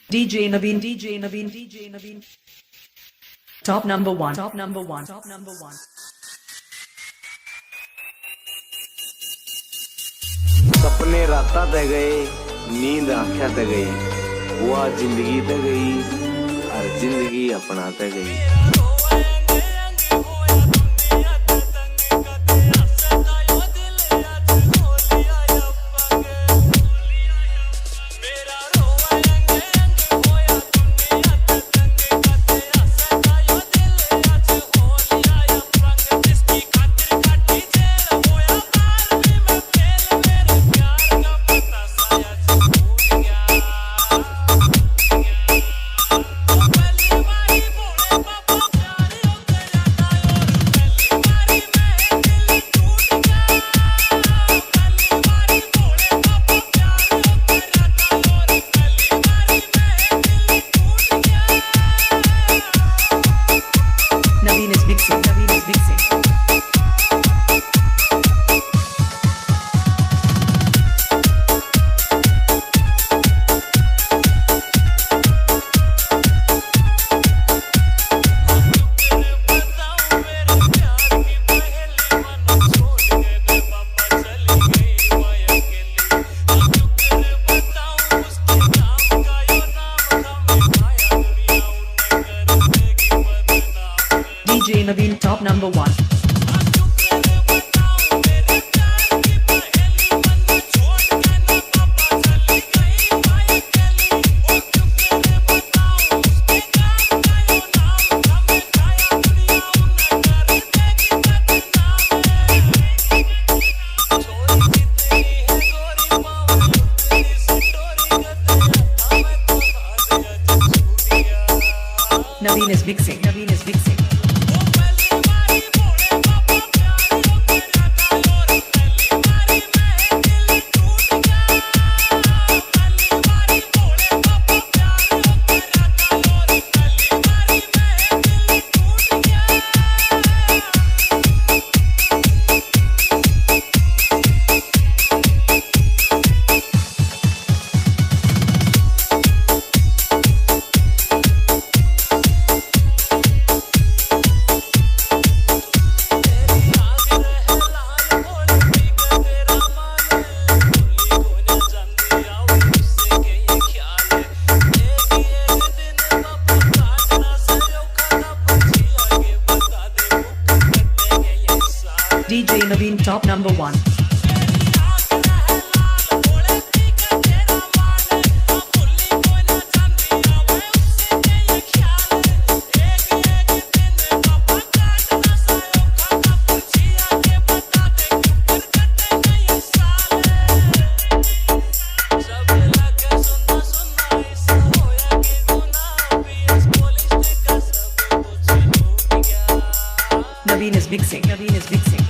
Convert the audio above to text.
DJ Naveen, DJ Naveen, DJ Naveen. Top number one, top number one, top number one. सपने राता ते गए, नींद आँखें ते गई, वो जिंदगी ते गई, हर जिंदगी अपना ते गई। Naveen is mixing, Naveen is mixing. DJ Naveen, top number one. Naveen is mixing, Naveen is mixing. DJ Naveen, top number one. Naveen is mixing, Naveen is mixing.